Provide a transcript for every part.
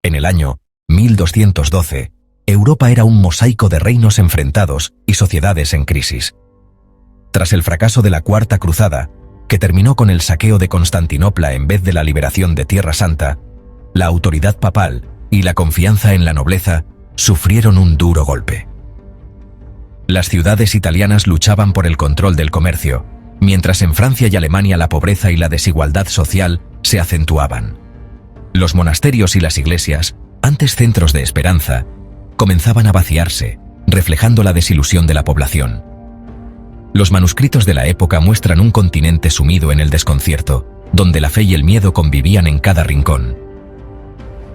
En el año 1212, Europa era un mosaico de reinos enfrentados y sociedades en crisis. Tras el fracaso de la Cuarta Cruzada, que terminó con el saqueo de Constantinopla en vez de la liberación de Tierra Santa, la autoridad papal y la confianza en la nobleza sufrieron un duro golpe. Las ciudades italianas luchaban por el control del comercio, mientras en Francia y Alemania la pobreza y la desigualdad social se acentuaban. Los monasterios y las iglesias, antes centros de esperanza, comenzaban a vaciarse, reflejando la desilusión de la población. Los manuscritos de la época muestran un continente sumido en el desconcierto, donde la fe y el miedo convivían en cada rincón.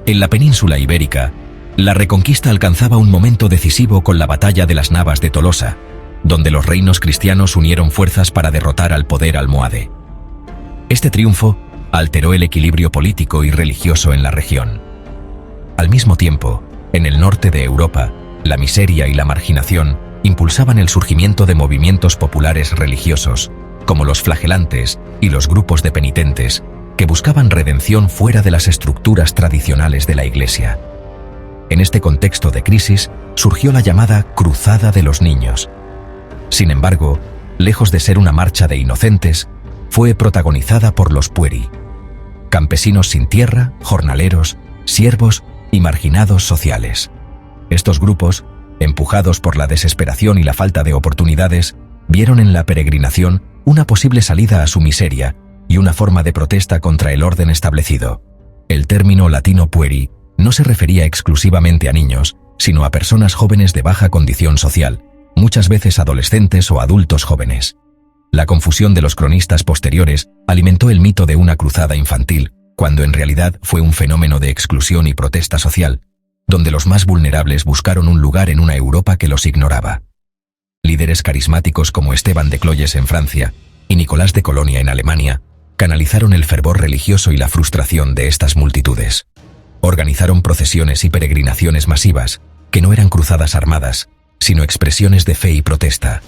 En la península ibérica, la reconquista alcanzaba un momento decisivo con la batalla de las Navas de Tolosa, donde los reinos cristianos unieron fuerzas para derrotar al poder almohade. Este triunfo alteró el equilibrio político y religioso en la región. Al mismo tiempo, en el norte de Europa, la miseria y la marginación impulsaban el surgimiento de movimientos populares religiosos, como los flagelantes y los grupos de penitentes, que buscaban redención fuera de las estructuras tradicionales de la Iglesia. En este contexto de crisis surgió la llamada Cruzada de los Niños. Sin embargo, lejos de ser una marcha de inocentes, fue protagonizada por los pueri, campesinos sin tierra, jornaleros, siervos y marginados sociales. Estos grupos, empujados por la desesperación y la falta de oportunidades, vieron en la peregrinación una posible salida a su miseria y una forma de protesta contra el orden establecido. El término latino pueri no se refería exclusivamente a niños, sino a personas jóvenes de baja condición social, muchas veces adolescentes o adultos jóvenes. La confusión de los cronistas posteriores alimentó el mito de una cruzada infantil, cuando en realidad fue un fenómeno de exclusión y protesta social, donde los más vulnerables buscaron un lugar en una Europa que los ignoraba. Líderes carismáticos como Esteban de Cloyes en Francia y Nicolás de Colonia en Alemania canalizaron el fervor religioso y la frustración de estas multitudes. Organizaron procesiones y peregrinaciones masivas, que no eran cruzadas armadas, sino expresiones de fe y protesta.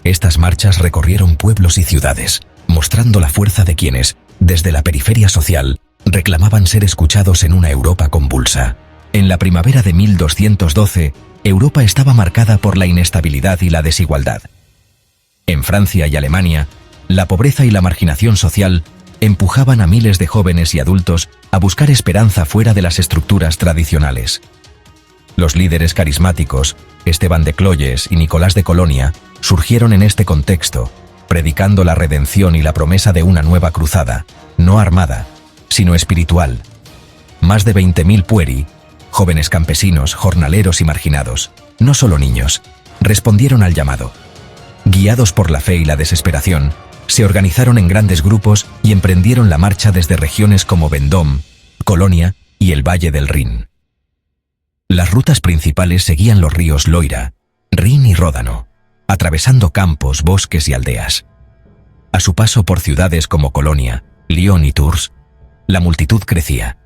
Estas marchas recorrieron pueblos y ciudades, mostrando la fuerza de quienes, desde la periferia social, reclamaban ser escuchados en una Europa convulsa. En la primavera de 1212, Europa estaba marcada por la inestabilidad y la desigualdad. En Francia y Alemania, la pobreza y la marginación social empujaban a miles de jóvenes y adultos a buscar esperanza fuera de las estructuras tradicionales. Los líderes carismáticos, Esteban de Cloyes y Nicolás de Colonia, surgieron en este contexto, predicando la redención y la promesa de una nueva cruzada, no armada, sino espiritual. Más de 20.000 pueri, jóvenes campesinos, jornaleros y marginados, no solo niños, respondieron al llamado. Guiados por la fe y la desesperación, se organizaron en grandes grupos y emprendieron la marcha desde regiones como Vendôme, Colonia y el Valle del Rin. Las rutas principales seguían los ríos Loira, Rin y Ródano, atravesando campos, bosques y aldeas. A su paso por ciudades como Colonia, Lyon y Tours, la multitud crecía.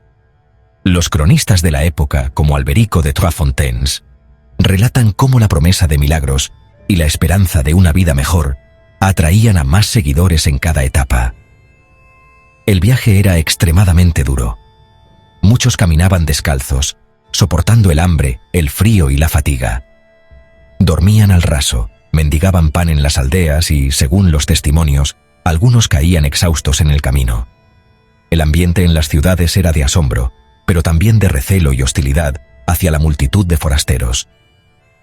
Los cronistas de la época, como Alberico de Trois Fontaines, relatan cómo la promesa de milagros y la esperanza de una vida mejor atraían a más seguidores en cada etapa. El viaje era extremadamente duro. Muchos caminaban descalzos, soportando el hambre, el frío y la fatiga. Dormían al raso, mendigaban pan en las aldeas y, según los testimonios, algunos caían exhaustos en el camino. El ambiente en las ciudades era de asombro, pero también de recelo y hostilidad hacia la multitud de forasteros.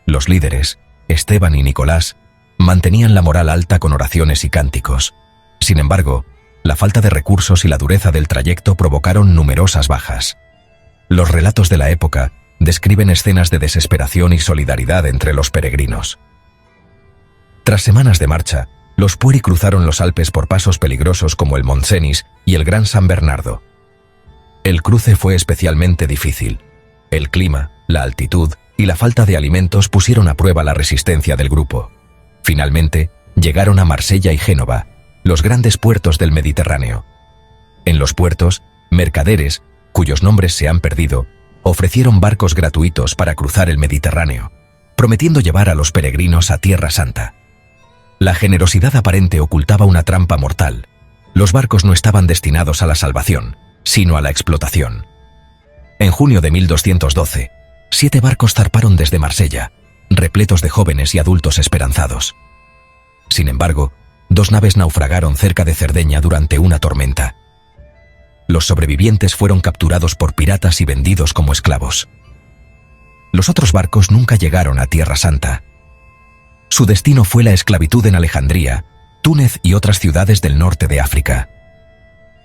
Los líderes, Esteban y Nicolás, mantenían la moral alta con oraciones y cánticos. Sin embargo, la falta de recursos y la dureza del trayecto provocaron numerosas bajas. Los relatos de la época describen escenas de desesperación y solidaridad entre los peregrinos. Tras semanas de marcha, los pueri cruzaron los Alpes por pasos peligrosos como el Mont Cenis y el Gran San Bernardo. El cruce fue especialmente difícil. El clima, la altitud y la falta de alimentos pusieron a prueba la resistencia del grupo. Finalmente, llegaron a Marsella y Génova, los grandes puertos del Mediterráneo. En los puertos, mercaderes, cuyos nombres se han perdido, ofrecieron barcos gratuitos para cruzar el Mediterráneo, prometiendo llevar a los peregrinos a Tierra Santa. La generosidad aparente ocultaba una trampa mortal. Los barcos no estaban destinados a la salvación, sino a la explotación. En junio de 1212, 7 barcos zarparon desde Marsella, repletos de jóvenes y adultos esperanzados. Sin embargo, 2 naves naufragaron cerca de Cerdeña durante una tormenta. Los sobrevivientes fueron capturados por piratas y vendidos como esclavos. Los otros barcos nunca llegaron a Tierra Santa. Su destino fue la esclavitud en Alejandría, Túnez y otras ciudades del norte de África.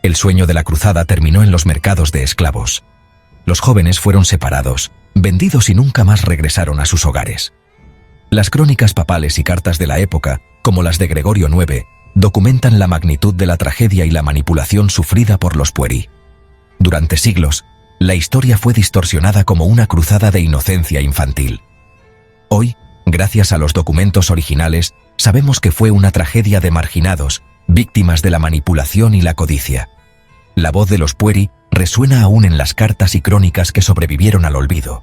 El sueño de la cruzada terminó en los mercados de esclavos. Los jóvenes fueron separados, vendidos y nunca más regresaron a sus hogares. Las crónicas papales y cartas de la época, como las de Gregorio IX, documentan la magnitud de la tragedia y la manipulación sufrida por los pueri. Durante siglos, la historia fue distorsionada como una cruzada de inocencia infantil. Hoy, gracias a los documentos originales, sabemos que fue una tragedia de marginados, víctimas de la manipulación y la codicia. La voz de los pueri resuena aún en las cartas y crónicas que sobrevivieron al olvido,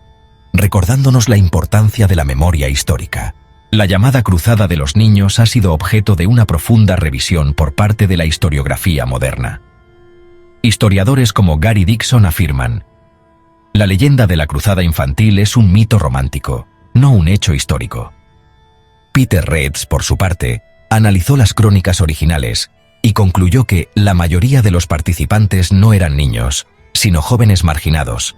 recordándonos la importancia de la memoria histórica. La llamada Cruzada de los Niños ha sido objeto de una profunda revisión por parte de la historiografía moderna. Historiadores como Gary Dixon afirman: la leyenda de la cruzada infantil es un mito romántico, no un hecho histórico. Peter Reitz, por su parte, analizó las crónicas originales y concluyó que la mayoría de los participantes no eran niños, sino jóvenes marginados.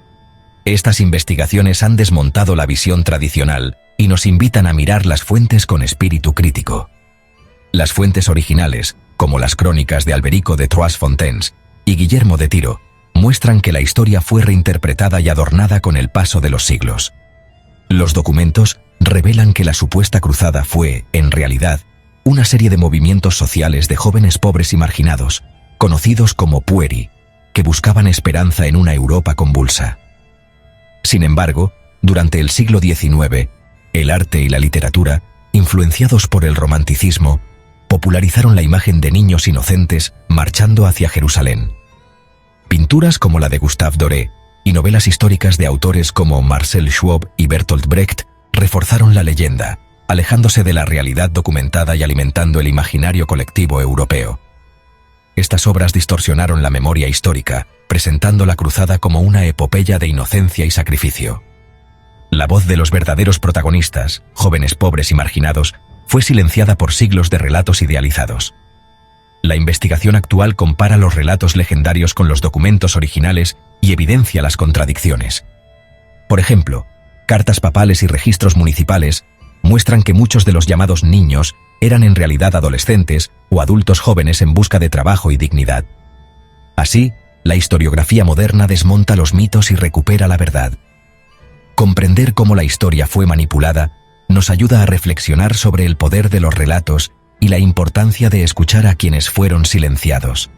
Estas investigaciones han desmontado la visión tradicional y nos invitan a mirar las fuentes con espíritu crítico. Las fuentes originales, como las crónicas de Alberico de Troyes-Fontaines y Guillermo de Tiro, muestran que la historia fue reinterpretada y adornada con el paso de los siglos. Los documentos revelan que la supuesta cruzada fue, en realidad, una serie de movimientos sociales de jóvenes pobres y marginados, conocidos como pueri, que buscaban esperanza en una Europa convulsa. Sin embargo, durante el siglo XIX, el arte y la literatura, influenciados por el romanticismo, popularizaron la imagen de niños inocentes marchando hacia Jerusalén. Pinturas como la de Gustave Doré y novelas históricas de autores como Marcel Schwob y Bertolt Brecht reforzaron la leyenda, alejándose de la realidad documentada y alimentando el imaginario colectivo europeo. Estas obras distorsionaron la memoria histórica, presentando la cruzada como una epopeya de inocencia y sacrificio. La voz de los verdaderos protagonistas, jóvenes pobres y marginados, fue silenciada por siglos de relatos idealizados. La investigación actual compara los relatos legendarios con los documentos originales y evidencia las contradicciones. Por ejemplo, cartas papales y registros municipales muestran que muchos de los llamados niños eran en realidad adolescentes o adultos jóvenes en busca de trabajo y dignidad. Así, la historiografía moderna desmonta los mitos y recupera la verdad. Comprender cómo la historia fue manipulada nos ayuda a reflexionar sobre el poder de los relatos y la importancia de escuchar a quienes fueron silenciados.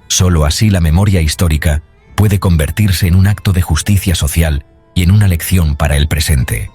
Solo así la memoria histórica puede convertirse en un acto de justicia social y en una lección para el presente.